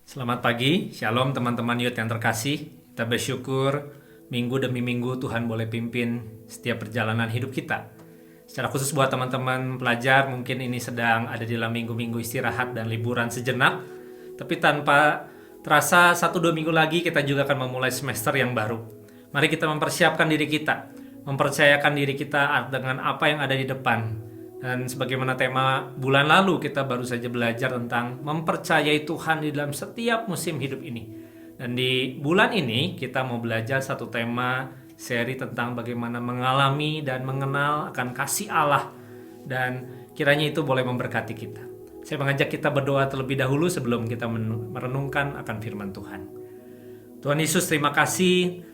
Selamat pagi, shalom teman-teman youth yang terkasih. Kita bersyukur minggu demi minggu Tuhan boleh pimpin setiap perjalanan hidup kita. Secara khusus buat teman-teman pelajar, mungkin ini sedang ada di dalam minggu-minggu istirahat dan liburan sejenak. Tapi tanpa terasa 1-2 minggu lagi kita juga akan memulai semester yang baru. Mari kita mempersiapkan diri kita, mempercayakan diri kita dengan apa yang ada di depan. Dan sebagaimana tema bulan lalu, kita baru saja belajar tentang mempercayai Tuhan di dalam setiap musim hidup ini. Dan di bulan ini kita mau belajar satu tema seri tentang bagaimana mengalami dan mengenal akan kasih Allah. Dan kiranya itu boleh memberkati kita. Saya mengajak kita berdoa terlebih dahulu sebelum kita merenungkan akan firman Tuhan. Tuhan Yesus, terima kasih.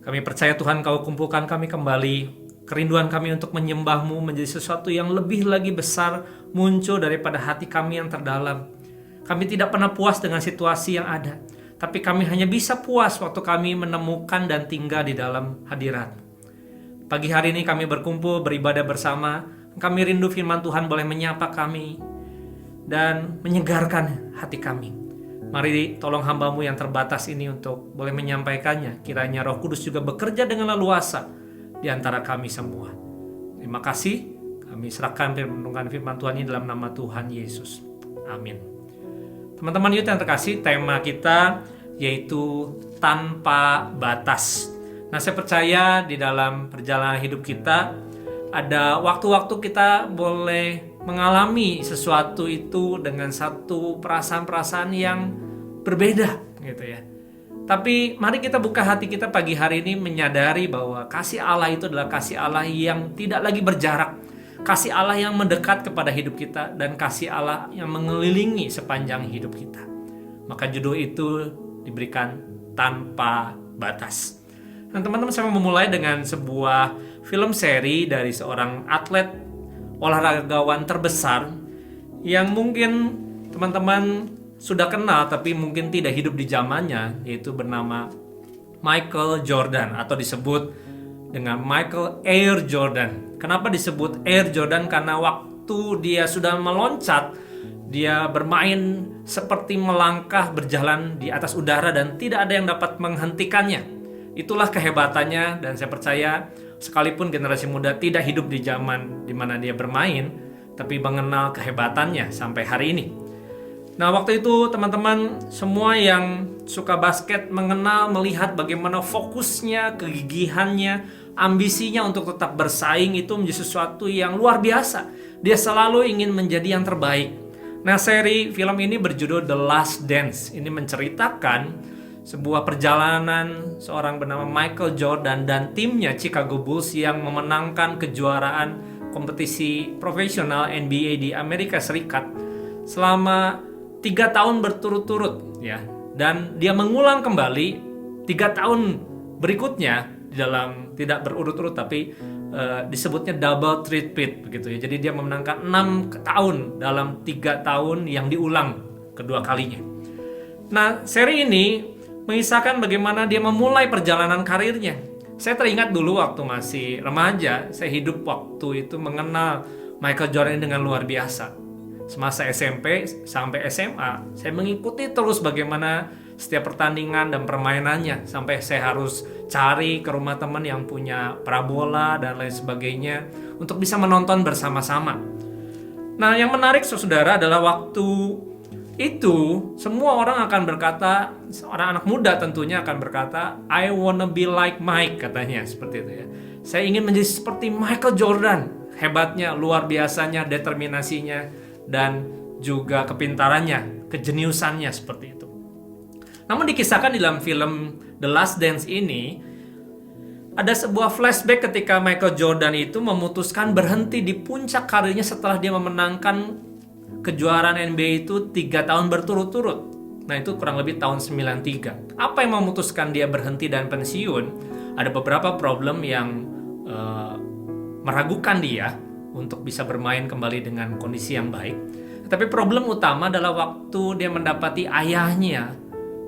Kami percaya Tuhan Kau kumpulkan kami kembali. Kerinduan kami untuk menyembah-Mu menjadi sesuatu yang lebih lagi besar muncul daripada hati kami yang terdalam. Kami tidak pernah puas dengan situasi yang ada, tapi kami hanya bisa puas waktu kami menemukan dan tinggal di dalam hadirat. Pagi hari ini kami berkumpul, beribadah bersama. Kami rindu firman Tuhan boleh menyapa kami dan menyegarkan hati kami. Mari tolong hamba-Mu yang terbatas ini untuk boleh menyampaikannya. Kiranya Roh Kudus juga bekerja dengan leluasa di antara kami semua. Terima kasih. Kami serahkan renungan firman Tuhan ini dalam nama Tuhan Yesus. Amin. Teman-teman youth yang terkasih, tema kita yaitu tanpa batas. Nah, saya percaya di dalam perjalanan hidup kita ada waktu-waktu kita boleh mengalami sesuatu itu dengan satu perasaan-perasaan yang berbeda gitu ya. Tapi mari kita buka hati kita pagi hari ini menyadari bahwa kasih Allah itu adalah kasih Allah yang tidak lagi berjarak. Kasih Allah yang mendekat kepada hidup kita dan kasih Allah yang mengelilingi sepanjang hidup kita. Maka judul itu diberikan tanpa batas. Nah, teman-teman, saya mau memulai dengan sebuah film seri dari seorang atlet olahragawan terbesar yang mungkin teman-teman sudah kenal tapi mungkin tidak hidup di zamannya, yaitu bernama Michael Jordan atau disebut dengan Michael Air Jordan. Kenapa disebut Air Jordan? Karena waktu dia sudah meloncat, dia bermain seperti melangkah berjalan di atas udara dan tidak ada yang dapat menghentikannya. Itulah kehebatannya, dan saya percaya sekalipun generasi muda tidak hidup di zaman di mana dia bermain, tapi mengenal kehebatannya sampai hari ini. Nah, waktu itu teman-teman semua yang suka basket mengenal, melihat bagaimana fokusnya, kegigihannya, ambisinya untuk tetap bersaing itu menjadi sesuatu yang luar biasa. Dia selalu ingin menjadi yang terbaik. Nah, seri film ini berjudul The Last Dance. Ini menceritakan sebuah perjalanan seorang bernama Michael Jordan dan timnya Chicago Bulls yang memenangkan kejuaraan kompetisi profesional NBA di Amerika Serikat selama 3 tahun berturut-turut ya, dan dia mengulang kembali 3 tahun berikutnya di dalam tidak berurut-urut tapi disebutnya double repeat begitu ya. Jadi dia memenangkan 6 tahun dalam 3 tahun yang diulang kedua kalinya. Nah, seri ini mengisahkan bagaimana dia memulai perjalanan karirnya. Saya teringat dulu waktu masih remaja, saya hidup waktu itu mengenal Michael Jordan dengan luar biasa. Semasa SMP sampai SMA, saya mengikuti terus bagaimana setiap pertandingan dan permainannya, sampai saya harus cari ke rumah teman yang punya parabola dan lain sebagainya untuk bisa menonton bersama-sama. Nah, yang menarik saudara adalah waktu itu semua orang akan berkata, seorang anak muda tentunya akan berkata, I wanna be like Mike, katanya seperti itu ya. Saya ingin menjadi seperti Michael Jordan, hebatnya, luar biasanya, determinasinya, dan juga kepintarannya, kejeniusannya seperti itu. Namun dikisahkan di dalam film The Last Dance ini ada sebuah flashback ketika Michael Jordan itu memutuskan berhenti di puncak karirnya setelah dia memenangkan kejuaraan NBA itu 3 tahun berturut-turut. Nah, itu kurang lebih tahun 93. Apa yang memutuskan dia berhenti dan pensiun? Ada beberapa problem yang meragukan dia untuk bisa bermain kembali dengan kondisi yang baik. Tapi problem utama adalah waktu dia mendapati ayahnya,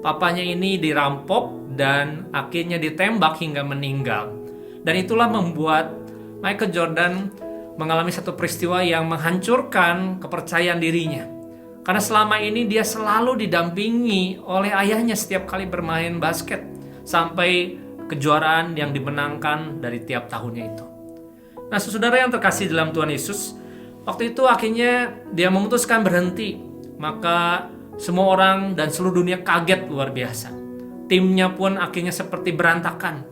papanya ini dirampok dan akhirnya ditembak hingga meninggal. Dan itulah membuat Michael Jordan mengalami satu peristiwa yang menghancurkan kepercayaan dirinya. Karena selama ini dia selalu didampingi oleh ayahnya setiap kali bermain basket, sampai kejuaraan yang dimenangkan dari tiap tahunnya itu. Nah, saudara yang terkasih dalam Tuhan Yesus, waktu itu akhirnya dia memutuskan berhenti. Maka semua orang dan seluruh dunia kaget luar biasa. Timnya pun akhirnya seperti berantakan.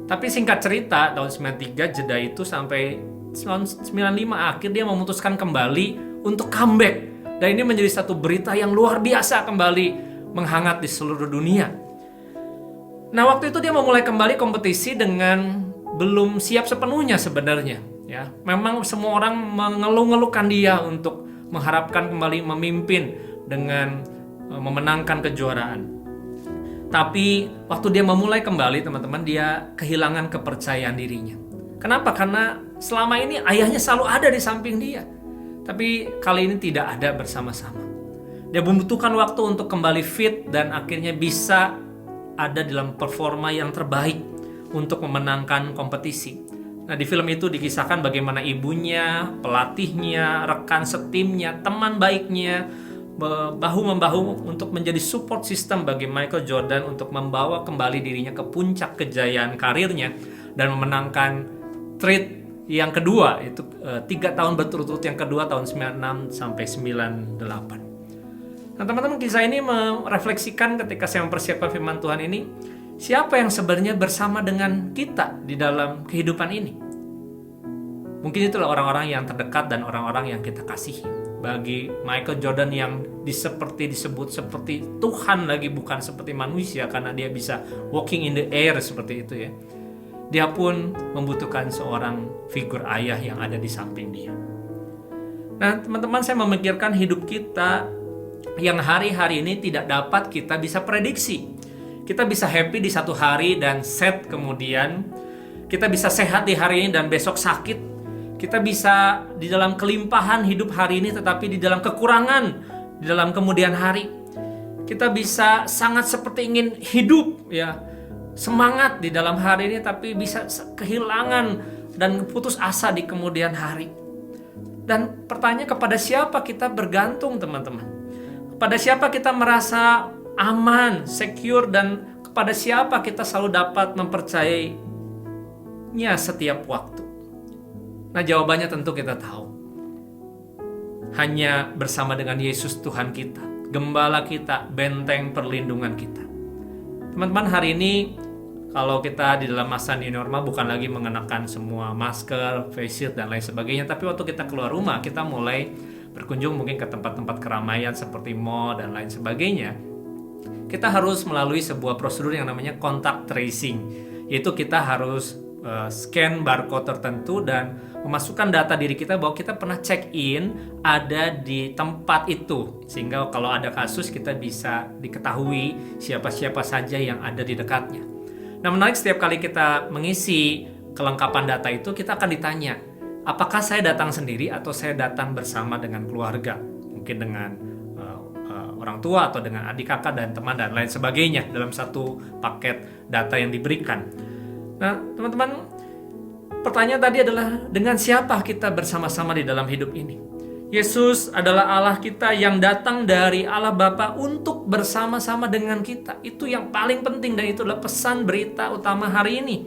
Tapi singkat cerita, tahun 93 jeda itu sampai tahun 95 akhir dia memutuskan kembali untuk comeback. Dan ini menjadi satu berita yang luar biasa kembali menghangat di seluruh dunia. Nah, waktu itu dia memulai kembali kompetisi dengan belum siap sepenuhnya sebenarnya. Ya, memang semua orang mengeluh-ngeluhkan dia untuk mengharapkan kembali memimpin dengan memenangkan kejuaraan. Tapi waktu dia memulai kembali, teman-teman, dia kehilangan kepercayaan dirinya. Kenapa? Karena selama ini ayahnya selalu ada di samping dia. Tapi kali ini tidak ada bersama-sama. Dia membutuhkan waktu untuk kembali fit dan akhirnya bisa ada dalam performa yang terbaik untuk memenangkan kompetisi. Nah, di film itu dikisahkan bagaimana ibunya, pelatihnya, rekan setimnya, teman baiknya bahu-membahu untuk menjadi support system bagi Michael Jordan untuk membawa kembali dirinya ke puncak kejayaan karirnya dan memenangkan trade yang kedua, itu 3 tahun berturut-turut, yang kedua tahun 96 sampai 98. Nah, teman-teman, kisah ini merefleksikan ketika saya mempersiapkan firman Tuhan ini, siapa yang sebenarnya bersama dengan kita di dalam kehidupan ini? Mungkin itulah orang-orang yang terdekat dan orang-orang yang kita kasihi. Bagi Michael Jordan yang disebut seperti Tuhan lagi, bukan seperti manusia, karena dia bisa walking in the air seperti itu ya. Dia pun membutuhkan seorang figur ayah yang ada di samping dia. Nah, teman-teman, saya memikirkan hidup kita yang hari-hari ini tidak dapat kita bisa prediksi. Kita bisa happy di satu hari dan sad kemudian. Kita bisa sehat di hari ini dan besok sakit. Kita bisa di dalam kelimpahan hidup hari ini tetapi di dalam kekurangan di dalam kemudian hari. Kita bisa sangat seperti ingin hidup ya, semangat di dalam hari ini tapi bisa kehilangan dan putus asa di kemudian hari. Dan pertanyaan, kepada siapa kita bergantung, teman-teman? Kepada siapa kita merasa aman, secure, dan kepada siapa kita selalu dapat mempercayainya setiap waktu? Nah, jawabannya tentu kita tahu. Hanya bersama dengan Yesus Tuhan kita, gembala kita, benteng perlindungan kita. Teman-teman, hari ini kalau kita di dalam masa new normal bukan lagi mengenakan semua masker, face shield, dan lain sebagainya. Tapi waktu kita keluar rumah, kita mulai berkunjung mungkin ke tempat-tempat keramaian seperti mall dan lain sebagainya. Kita harus melalui sebuah prosedur yang namanya contact tracing. Yaitu kita harus scan barcode tertentu dan memasukkan data diri kita bahwa kita pernah check in ada di tempat itu. Sehingga kalau ada kasus kita bisa diketahui siapa-siapa saja yang ada di dekatnya. Nah, menarik, setiap kali kita mengisi kelengkapan data itu, kita akan ditanya, apakah saya datang sendiri atau saya datang bersama dengan keluarga, mungkin dengan orang tua atau dengan adik kakak dan teman dan lain sebagainya dalam satu paket data yang diberikan. Nah, teman-teman, pertanyaan tadi adalah dengan siapa kita bersama-sama di dalam hidup ini? Yesus adalah Allah kita yang datang dari Allah Bapa untuk bersama-sama dengan kita. Itu yang paling penting dan itu adalah pesan berita utama hari ini.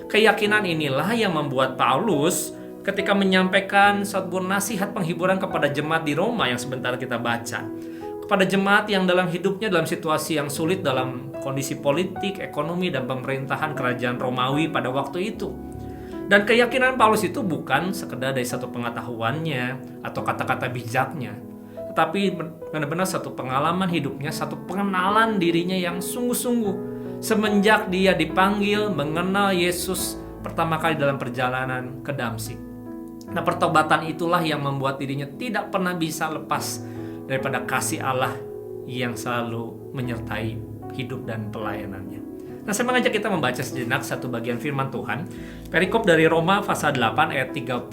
Keyakinan inilah yang membuat Paulus ketika menyampaikan sebuah nasihat penghiburan kepada jemaat di Roma yang sebentar kita baca. Kepada jemaat yang dalam hidupnya dalam situasi yang sulit dalam kondisi politik, ekonomi, dan pemerintahan kerajaan Romawi pada waktu itu. Dan keyakinan Paulus itu bukan sekedar dari satu pengetahuannya atau kata-kata bijaknya, tetapi benar-benar satu pengalaman hidupnya, satu pengenalan dirinya yang sungguh-sungguh semenjak dia dipanggil mengenal Yesus pertama kali dalam perjalanan ke Damsyik. Nah, pertobatan itulah yang membuat dirinya tidak pernah bisa lepas daripada kasih Allah yang selalu menyertai hidup dan pelayanannya. Nah, saya mengajak kita membaca sejenak satu bagian firman Tuhan. Perikop dari Roma pasal 8 ayat 31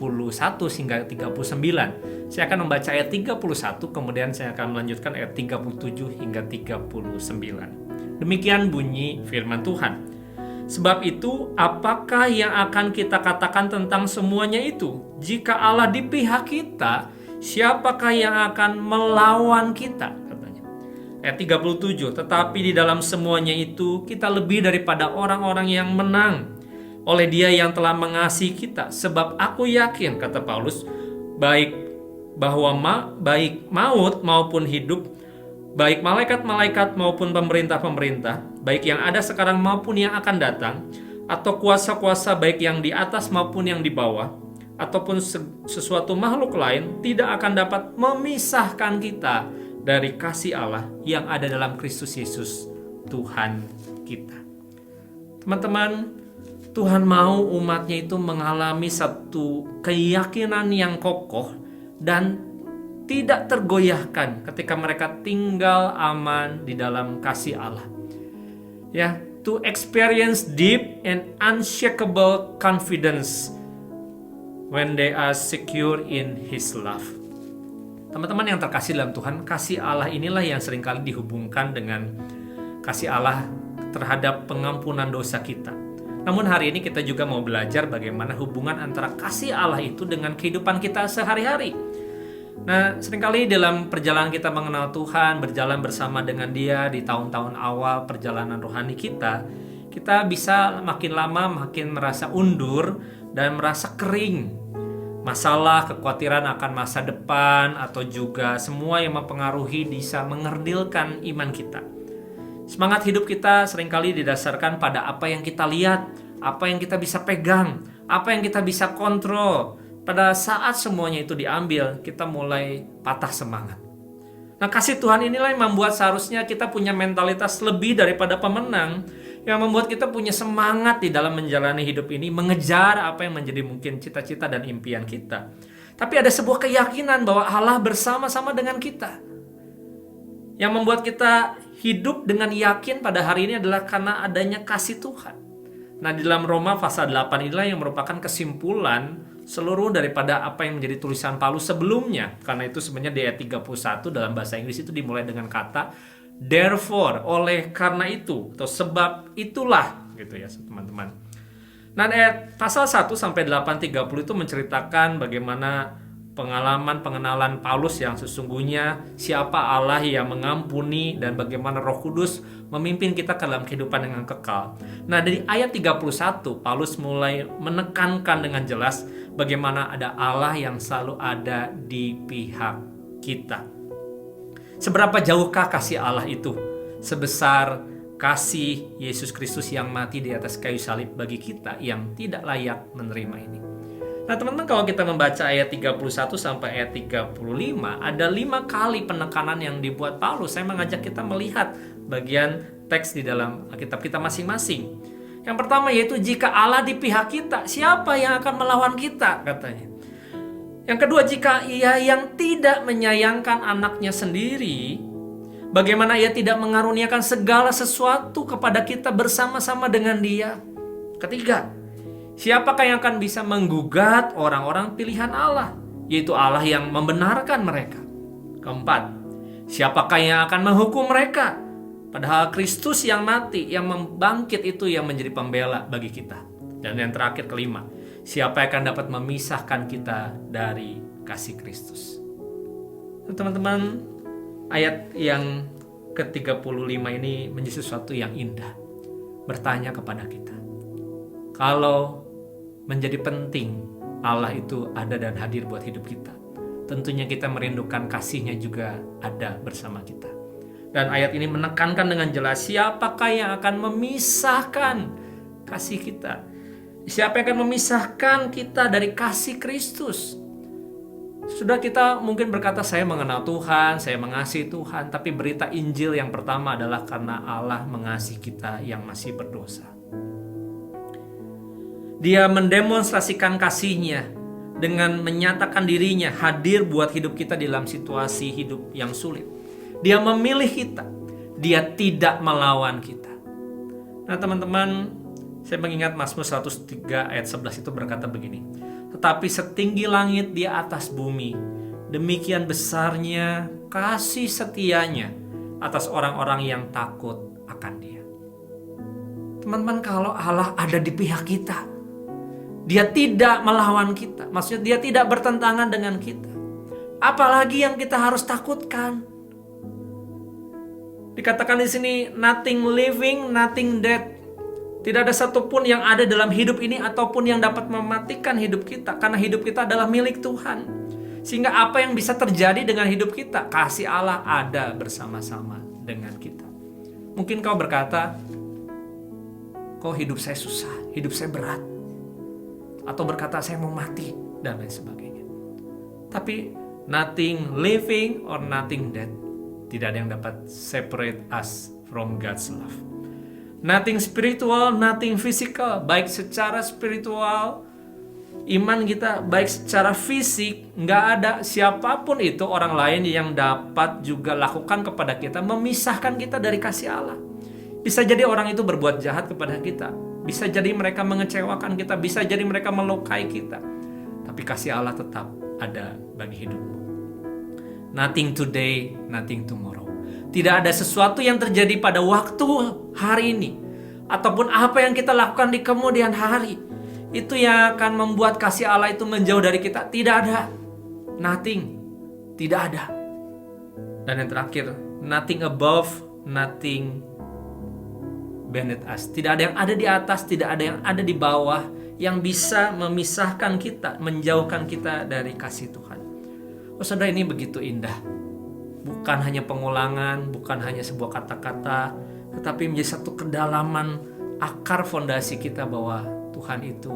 hingga 39. Saya akan membaca ayat 31, kemudian saya akan melanjutkan ayat 37 hingga 39. Demikian bunyi firman Tuhan. Sebab itu, apakah yang akan kita katakan tentang semuanya itu? Jika Allah di pihak kita, siapakah yang akan melawan kita? Katanya. Ayat 37, tetapi di dalam semuanya itu kita lebih daripada orang-orang yang menang oleh Dia yang telah mengasihi kita. Sebab aku yakin, kata Paulus, baik maut maupun hidup, baik malaikat-malaikat maupun pemerintah-pemerintah, baik yang ada sekarang maupun yang akan datang, atau kuasa-kuasa baik yang di atas maupun yang di bawah, ataupun sesuatu makhluk lain, tidak akan dapat memisahkan kita dari kasih Allah yang ada dalam Kristus Yesus, Tuhan kita. Teman-teman, Tuhan mau umatnya itu mengalami satu keyakinan yang kokoh dan tidak tergoyahkan ketika mereka tinggal aman di dalam kasih Allah. Ya, to experience deep and unshakable confidence when they are secure in His love. Teman-teman yang terkasih dalam Tuhan, kasih Allah inilah yang seringkali dihubungkan dengan kasih Allah terhadap pengampunan dosa kita. Namun hari ini kita juga mau belajar bagaimana hubungan antara kasih Allah itu dengan kehidupan kita sehari-hari. Nah, seringkali dalam perjalanan kita mengenal Tuhan, berjalan bersama dengan Dia di tahun-tahun awal perjalanan rohani kita bisa makin lama makin merasa undur dan merasa kering. Masalah, kekhawatiran akan masa depan, atau juga semua yang mempengaruhi bisa mengerdilkan iman kita. Semangat hidup kita seringkali didasarkan pada apa yang kita lihat, apa yang kita bisa pegang, apa yang kita bisa kontrol. Pada saat semuanya itu diambil, kita mulai patah semangat. Nah, kasih Tuhan inilah yang membuat seharusnya kita punya mentalitas lebih daripada pemenang, yang membuat kita punya semangat di dalam menjalani hidup ini, mengejar apa yang menjadi mungkin cita-cita dan impian kita. Tapi ada sebuah keyakinan bahwa Allah bersama-sama dengan kita, yang membuat kita hidup dengan yakin pada hari ini adalah karena adanya kasih Tuhan. Nah, di dalam Roma pasal 8 inilah yang merupakan kesimpulan seluruh daripada apa yang menjadi tulisan Paulus sebelumnya. Karena itu sebenarnya di ayat 31 dalam bahasa Inggris itu dimulai dengan kata therefore, oleh karena itu, atau sebab itulah, gitu ya teman-teman. Nah, ayat pasal 1 sampai 8:30 itu menceritakan bagaimana pengenalan Paulus yang sesungguhnya, siapa Allah yang mengampuni, dan bagaimana Roh Kudus memimpin kita ke dalam kehidupan yang kekal. Nah, dari ayat 31 Paulus mulai menekankan dengan jelas bagaimana ada Allah yang selalu ada di pihak kita. Seberapa jauhkah kasih Allah itu? Sebesar kasih Yesus Kristus yang mati di atas kayu salib bagi kita yang tidak layak menerima ini. Nah, teman-teman, kalau kita membaca ayat 31 sampai ayat 35, ada 5 kali penekanan yang dibuat Paulus. Saya mengajak kita melihat bagian teks di dalam Alkitab kita masing-masing. Yang pertama yaitu jika Allah di pihak kita, siapa yang akan melawan kita, katanya. Yang kedua, jika Ia yang tidak menyayangkan anaknya sendiri, bagaimana Ia tidak mengaruniakan segala sesuatu kepada kita bersama-sama dengan Dia. Ketiga, siapakah yang akan bisa menggugat orang-orang pilihan Allah, yaitu Allah yang membenarkan mereka. Keempat, siapakah yang akan menghukum mereka? Padahal Kristus yang mati, yang membangkit itu yang menjadi pembela bagi kita. Dan yang terakhir, kelima, siapa yang akan dapat memisahkan kita dari kasih Kristus? Teman-teman, ayat yang ke-35 ini menjadi sesuatu yang indah. Bertanya kepada kita, kalau menjadi penting Allah itu ada dan hadir buat hidup kita, tentunya kita merindukan kasih-Nya juga ada bersama kita. Dan ayat ini menekankan dengan jelas, siapakah yang akan memisahkan kasih kita? Siapa yang akan memisahkan kita dari kasih Kristus? Sudah, kita mungkin berkata, saya mengenal Tuhan, saya mengasihi Tuhan, tapi berita Injil yang pertama adalah karena Allah mengasihi kita yang masih berdosa. Dia mendemonstrasikan kasih-Nya dengan menyatakan dirinya hadir buat hidup kita dalam situasi hidup yang sulit. Dia memilih kita. Dia tidak melawan kita. Nah, teman-teman, saya mengingat Mazmur 103 ayat 11 itu berkata begini, tetapi setinggi langit di atas bumi, demikian besarnya kasih setianya atas orang-orang yang takut akan Dia. Teman-teman, kalau Allah ada di pihak kita, Dia tidak melawan kita. Maksudnya Dia tidak bertentangan dengan kita. Apalagi yang kita harus takutkan? Dikatakan di sini, nothing living, nothing dead. Tidak ada satupun yang ada dalam hidup ini ataupun yang dapat mematikan hidup kita, karena hidup kita adalah milik Tuhan. Sehingga apa yang bisa terjadi dengan hidup kita, kasih Allah ada bersama-sama dengan kita. Mungkin kau berkata, kok hidup saya susah, hidup saya berat, atau berkata saya mau mati, dan lain sebagainya. Tapi nothing living or nothing dead, tidak ada yang dapat separate us from God's love. Nothing spiritual, nothing physical. Baik secara spiritual, iman kita, baik secara fisik, nggak ada siapapun itu orang lain yang dapat juga lakukan kepada kita, memisahkan kita dari kasih Allah. Bisa jadi orang itu berbuat jahat kepada kita, bisa jadi mereka mengecewakan kita, bisa jadi mereka melukai kita, tapi kasih Allah tetap ada bagi hidupmu. Nothing today, nothing tomorrow. Tidak ada sesuatu yang terjadi pada waktu hari ini, ataupun apa yang kita lakukan di kemudian hari, itu yang akan membuat kasih Allah itu menjauh dari kita. Tidak ada. Nothing. Tidak ada. Dan yang terakhir, nothing above, nothing beneath us. Tidak ada yang ada di atas, tidak ada yang ada di bawah yang bisa memisahkan kita, menjauhkan kita dari kasih Tuhan. Oh saudara, ini begitu indah. Bukan hanya pengulangan, bukan hanya sebuah kata-kata, tetapi menjadi satu kedalaman akar fondasi kita bahwa Tuhan itu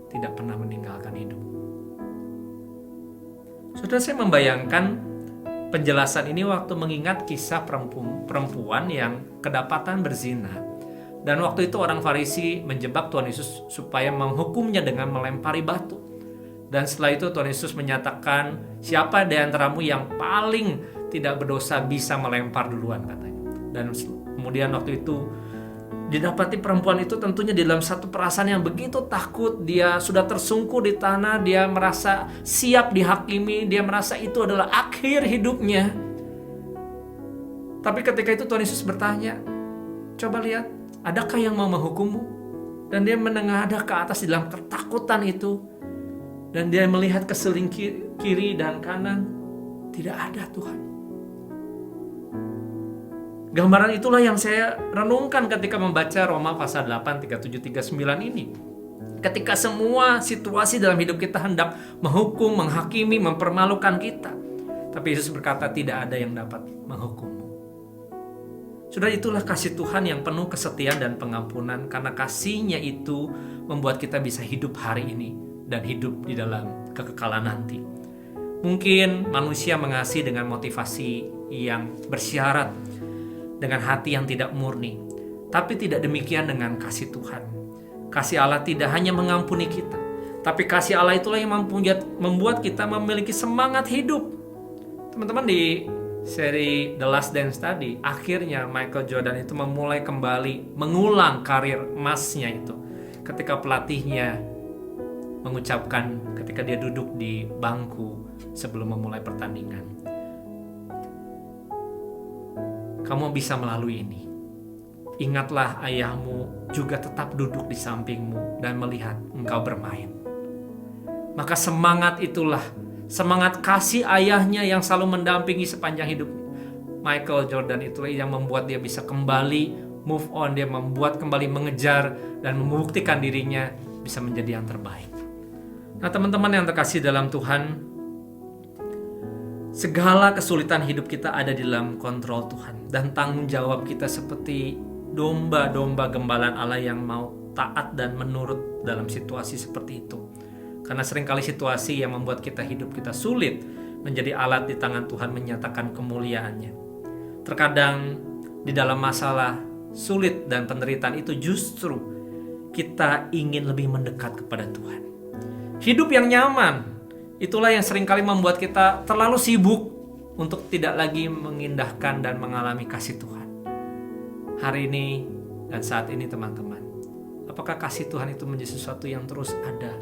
tidak pernah meninggalkan hidup. Saudara, saya membayangkan penjelasan ini waktu mengingat kisah perempuan yang kedapatan berzina. Dan waktu itu orang Farisi menjebak Tuhan Yesus supaya menghukumnya dengan melempari batu. Dan setelah itu Tuhan Yesus menyatakan, siapa di antaramu yang paling tidak berdosa bisa melempar duluan, katanya. Dan kemudian waktu itu didapati perempuan itu tentunya di dalam satu perasaan yang begitu takut. Dia sudah tersungkur di tanah, dia merasa siap dihakimi, dia merasa itu adalah akhir hidupnya. Tapi ketika itu Tuhan Yesus bertanya, coba lihat, adakah yang mau menghukummu? Dan dia menengadah ke atas di dalam ketakutan itu. Dan dia melihat ke seling kiri dan kanan. Tidak ada, Tuhan. Gambaran itulah yang saya renungkan ketika membaca Roma pasal 8, 37, 39 ini. Ketika semua situasi dalam hidup kita hendak menghukum, menghakimi, mempermalukan kita. Tapi Yesus berkata, tidak ada yang dapat menghukummu. Sudah, itulah kasih Tuhan yang penuh kesetiaan dan pengampunan. Karena kasih-Nya itu membuat kita bisa hidup hari ini dan hidup di dalam kekekalan nanti. Mungkin manusia mengasihi dengan motivasi yang bersyarat, dengan hati yang tidak murni. Tapi tidak demikian dengan kasih Tuhan. Kasih Allah tidak hanya mengampuni kita, tapi kasih Allah itulah yang membuat kita memiliki semangat hidup. Teman-teman, di seri The Last Dance tadi, akhirnya Michael Jordan itu memulai kembali mengulang karir emasnya itu. Ketika pelatihnya mengucapkan ketika dia duduk di bangku sebelum memulai pertandingan, kamu bisa melalui ini. Ingatlah ayahmu juga tetap duduk di sampingmu dan melihat engkau bermain. Maka semangat itulah, semangat kasih ayahnya yang selalu mendampingi sepanjang hidupnya. Michael Jordan itulah yang membuat dia bisa kembali move on. Dia membuat kembali mengejar dan membuktikan dirinya bisa menjadi yang terbaik. Nah, teman-teman yang terkasih dalam Tuhan, segala kesulitan hidup kita ada di dalam kontrol Tuhan. Dan tanggung jawab kita seperti domba-domba gembalaan Allah yang mau taat dan menurut dalam situasi seperti itu. Karena seringkali situasi yang membuat kita hidup kita sulit menjadi alat di tangan Tuhan menyatakan kemuliaannya. Terkadang di dalam masalah sulit dan penderitaan itu justru kita ingin lebih mendekat kepada Tuhan. Hidup yang nyaman, itulah yang seringkali membuat kita terlalu sibuk untuk tidak lagi mengindahkan dan mengalami kasih Tuhan. Hari ini dan saat ini teman-teman, apakah kasih Tuhan itu menjadi sesuatu yang terus ada?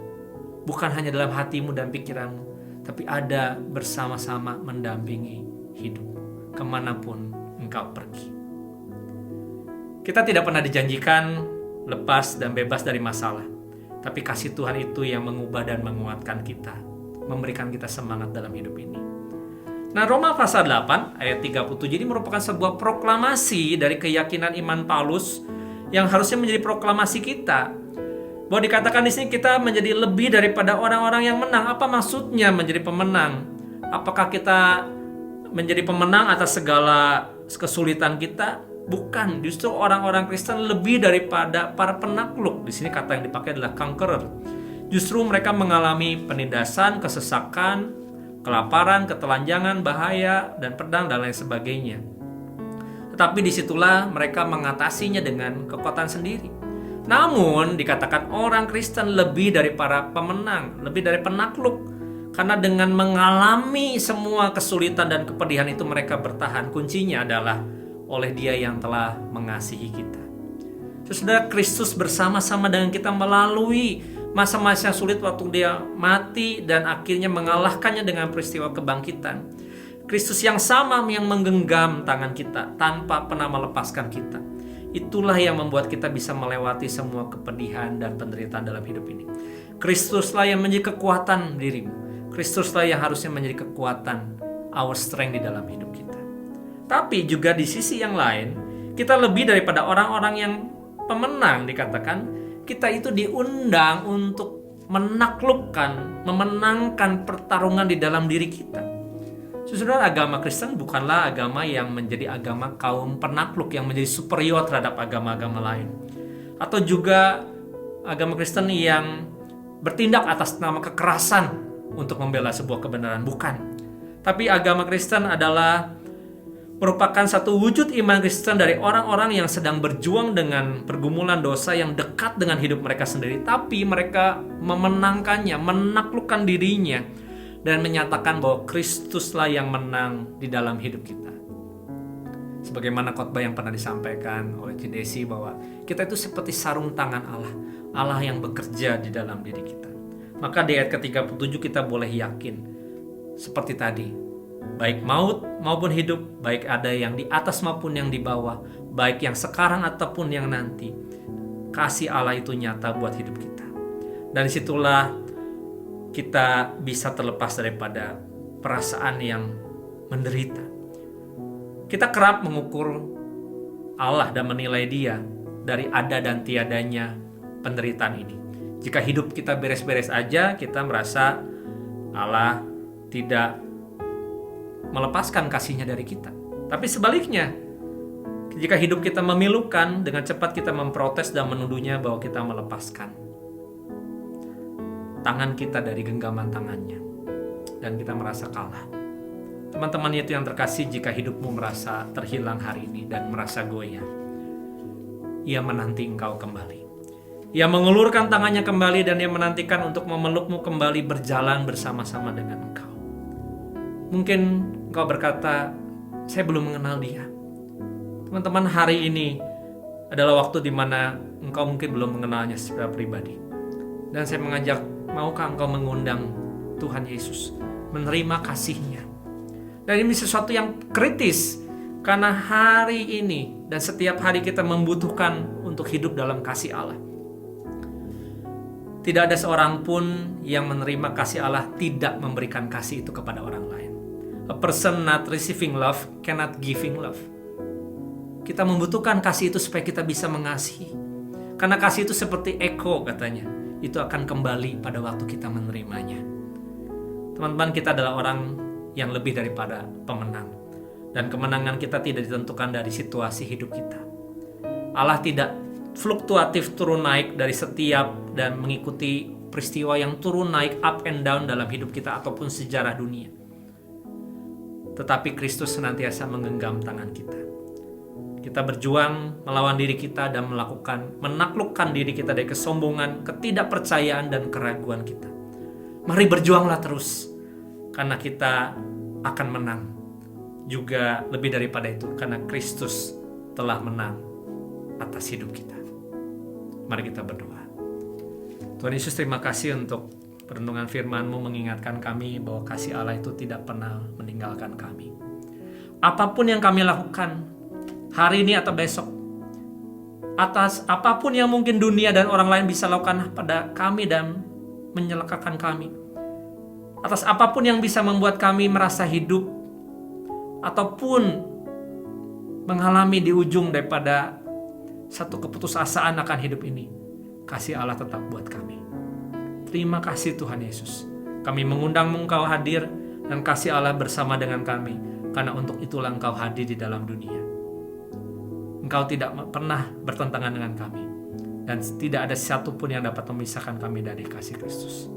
Bukan hanya dalam hatimu dan pikiranmu, tapi ada bersama-sama mendampingi hidupmu kemanapun engkau pergi. Kita tidak pernah dijanjikan lepas dan bebas dari masalah. Tapi kasih Tuhan itu yang mengubah dan menguatkan kita, memberikan kita semangat dalam hidup ini. Nah, Roma pasal 8 ayat 37 ini merupakan sebuah proklamasi dari keyakinan iman Paulus yang harusnya menjadi proklamasi kita. Bahwa dikatakan di sini kita menjadi lebih daripada orang-orang yang menang. Apa maksudnya menjadi pemenang? Apakah kita menjadi pemenang atas segala kesulitan kita? Bukan, justru orang-orang Kristen lebih daripada para penakluk. Di sini kata yang dipakai adalah conqueror. Justru mereka mengalami penindasan, kesesakan, kelaparan, ketelanjangan, bahaya, dan pedang, dan lain sebagainya. Tetapi disitulah mereka mengatasinya dengan kekuatan sendiri. Namun dikatakan orang Kristen lebih dari para pemenang, lebih dari penakluk. Karena dengan mengalami semua kesulitan dan kepedihan itu mereka bertahan. Kuncinya adalah oleh Dia yang telah mengasihi kita. Saudara, Kristus bersama-sama dengan kita melalui masa-masa sulit waktu Dia mati dan akhirnya mengalahkannya dengan peristiwa kebangkitan. Kristus yang sama yang menggenggam tangan kita tanpa pernah melepaskan kita. Itulah yang membuat kita bisa melewati semua kepedihan dan penderitaan dalam hidup ini. Kristuslah yang menjadi kekuatan dirimu. Kristuslah yang harusnya menjadi kekuatan, our strength di dalam hidup kita. Tapi juga di sisi yang lain, kita lebih daripada orang-orang yang pemenang. Dikatakan kita itu diundang untuk menaklukkan, memenangkan pertarungan di dalam diri kita. Saudara, agama Kristen bukanlah agama yang menjadi agama kaum penakluk yang menjadi superior terhadap agama-agama lain. Atau juga agama Kristen yang bertindak atas nama kekerasan untuk membela sebuah kebenaran. Bukan. Tapi agama Kristen adalah merupakan satu wujud iman Kristen dari orang-orang yang sedang berjuang dengan pergumulan dosa yang dekat dengan hidup mereka sendiri. Tapi mereka memenangkannya, menaklukkan dirinya, dan menyatakan bahwa Kristuslah yang menang di dalam hidup kita. Sebagaimana khotbah yang pernah disampaikan oleh Cidesi bahwa kita itu seperti sarung tangan Allah. Allah yang bekerja di dalam diri kita. Maka di ayat ke-37 kita boleh yakin seperti tadi. Baik maut maupun hidup, baik ada yang di atas maupun yang di bawah, baik yang sekarang ataupun yang nanti, kasih Allah itu nyata buat hidup kita. Dan disitulah kita bisa terlepas daripada perasaan yang menderita. Kita kerap mengukur Allah dan menilai Dia dari ada dan tiadanya penderitaan ini. Jika hidup kita beres-beres aja, kita merasa Allah tidak melepaskan kasih-Nya dari kita. Tapi sebaliknya, jika hidup kita memilukan, dengan cepat kita memprotes dan menuduhnya bahwa kita melepaskan tangan kita dari genggaman tangannya, dan kita merasa kalah. Teman-teman itu yang terkasih, jika hidupmu merasa terhilang hari ini dan merasa goyah, Ia menanti engkau kembali. Ia mengulurkan tangannya kembali dan Ia menantikan untuk memelukmu kembali, berjalan bersama-sama dengan engkau. Mungkin engkau berkata, saya belum mengenal Dia. Teman-teman, hari ini adalah waktu di mana engkau mungkin belum mengenalnya secara pribadi. Dan saya mengajak, maukah engkau mengundang Tuhan Yesus, menerima kasih-Nya? Dan ini sesuatu yang kritis, karena hari ini dan setiap hari kita membutuhkan untuk hidup dalam kasih Allah. Tidak ada seorang pun yang menerima kasih Allah tidak memberikan kasih itu kepada orang lain. A person not receiving love cannot giving love. Kita membutuhkan kasih itu supaya kita bisa mengasihi. Karena kasih itu seperti echo katanya. Itu akan kembali pada waktu kita menerimanya. Teman-teman, kita adalah orang yang lebih daripada pemenang. Dan kemenangan kita tidak ditentukan dari situasi hidup kita. Allah tidak fluktuatif turun naik dari setiap dan mengikuti peristiwa yang turun naik up and down dalam hidup kita ataupun sejarah dunia. Tetapi Kristus senantiasa menggenggam tangan kita. Kita berjuang melawan diri kita dan menaklukkan diri kita dari kesombongan, ketidakpercayaan, dan keraguan kita. Mari berjuanglah terus, karena kita akan menang. Juga lebih daripada itu, karena Kristus telah menang atas hidup kita. Mari kita berdoa. Tuhan Yesus, terima kasih untuk perenungan firman-Mu mengingatkan kami bahwa kasih Allah itu tidak pernah meninggalkan kami. Apapun yang kami lakukan, hari ini atau besok, atas apapun yang mungkin dunia dan orang lain bisa lakukan pada kami dan menyelakakan kami, atas apapun yang bisa membuat kami merasa hidup ataupun mengalami di ujung daripada satu keputusasaan akan hidup ini, kasih Allah tetap buat kami. Terima kasih Tuhan Yesus. Kami mengundang Engkau hadir dan kasih Allah bersama dengan kami, karena untuk itulah Engkau hadir di dalam dunia. Engkau tidak pernah bertentangan dengan kami, dan tidak ada satupun yang dapat memisahkan kami dari kasih Kristus.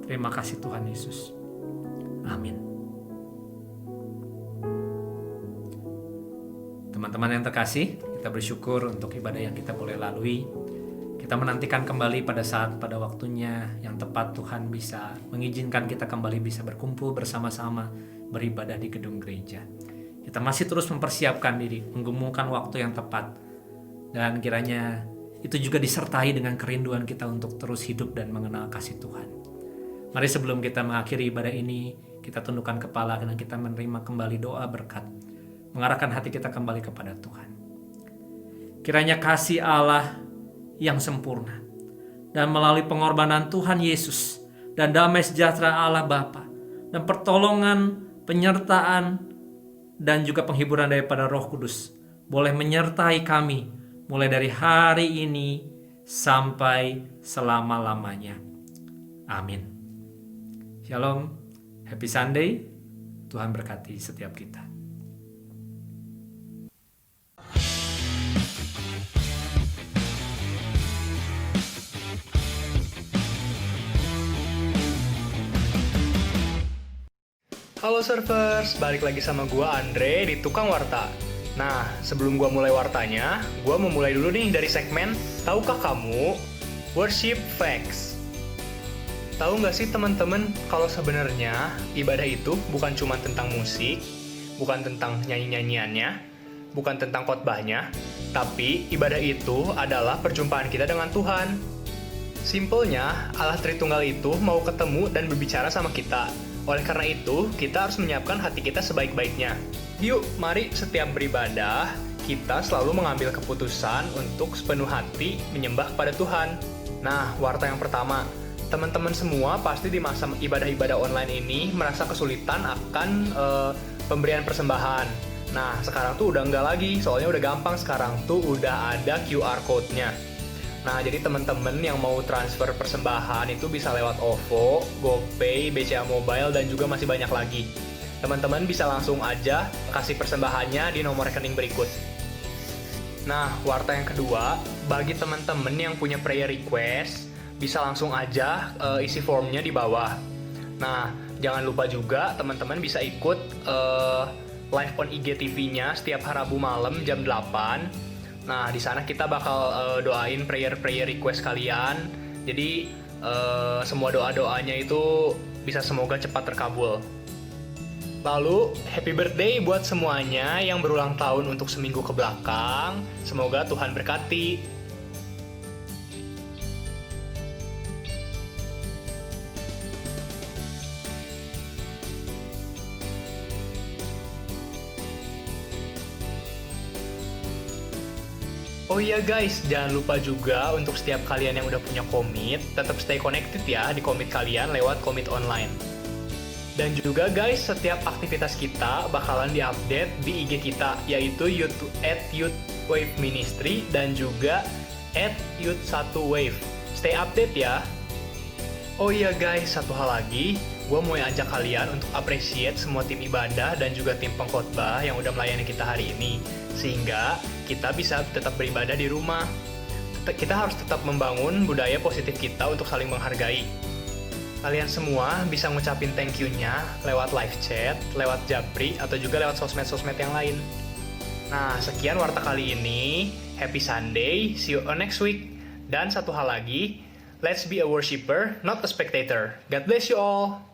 Terima kasih Tuhan Yesus. Amin. Teman-teman yang terkasih, kita bersyukur untuk ibadah yang kita boleh lalui. Kita menantikan kembali pada waktunya yang tepat Tuhan bisa mengizinkan kita kembali bisa berkumpul bersama-sama beribadah di gedung gereja. Kita masih terus mempersiapkan diri, menggumulkan waktu yang tepat. Dan kiranya itu juga disertai dengan kerinduan kita untuk terus hidup dan mengenal kasih Tuhan. Mari sebelum kita mengakhiri ibadah ini, kita tundukkan kepala dan kita menerima kembali doa berkat, mengarahkan hati kita kembali kepada Tuhan. Kiranya kasih Allah yang sempurna dan melalui pengorbanan Tuhan Yesus dan damai sejahtera Allah Bapa dan pertolongan, penyertaan dan juga penghiburan daripada Roh Kudus boleh menyertai kami mulai dari hari ini sampai selama-lamanya. Amin. Shalom, happy Sunday. Tuhan berkati setiap kita. Halo Surfers, balik lagi sama gua Andre di Tukang Warta. Nah, sebelum gua mulai wartanya, gua mau mulai dulu nih dari segmen Tahukah Kamu? Worship Facts. Tahu nggak sih teman-teman kalau sebenarnya ibadah itu bukan cuma tentang musik, bukan tentang nyanyi-nyanyiannya, bukan tentang khotbahnya, tapi ibadah itu adalah perjumpaan kita dengan Tuhan. Simpelnya, Allah Tritunggal itu mau ketemu dan berbicara sama kita. Oleh karena itu, kita harus menyiapkan hati kita sebaik-baiknya. Yuk, mari setiap beribadah, kita selalu mengambil keputusan untuk sepenuh hati menyembah kepada Tuhan. Nah, warta yang pertama, teman-teman semua pasti di masa ibadah-ibadah online ini merasa kesulitan akan pemberian persembahan. Nah, sekarang tuh udah enggak lagi, soalnya udah gampang sekarang tuh udah ada QR code-nya. Nah, jadi teman-teman yang mau transfer persembahan itu bisa lewat OVO, GoPay, BCA Mobile, dan juga masih banyak lagi. Teman-teman bisa langsung aja kasih persembahannya di nomor rekening berikut. Nah, warta yang kedua, bagi teman-teman yang punya prayer request, bisa langsung aja isi formnya di bawah. Nah, jangan lupa juga teman-teman bisa ikut live on IGTV-nya setiap Rabu malam jam 8. Nah, di sana kita bakal doain prayer request kalian. Jadi semua doa-doanya itu bisa semoga cepat terkabul. Lalu, happy birthday buat semuanya yang berulang tahun untuk seminggu ke belakang. Semoga Tuhan berkati. Oh iya guys, jangan lupa juga untuk setiap kalian yang udah punya komit, tetap stay connected ya di komit kalian lewat komit online. Dan juga guys, setiap aktivitas kita bakalan diupdate di IG kita, yaitu @youthwaveministry dan juga @youth1wave. Stay update ya. Oh iya guys, satu hal lagi, gue mau ajak kalian untuk appreciate semua tim ibadah dan juga tim pengkhotbah yang udah melayani kita hari ini. Sehingga kita bisa tetap beribadah di rumah. Kita harus tetap membangun budaya positif kita untuk saling menghargai. Kalian semua bisa ngucapin thank you-nya lewat live chat, lewat Japri, atau juga lewat sosmed-sosmed yang lain. Nah, sekian warta kali ini. Happy Sunday, see you on next week. Dan satu hal lagi, let's be a worshiper, not a spectator. God bless you all!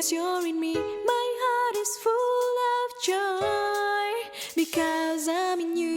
Because you're in me, my heart is full of joy. Because I'm in you.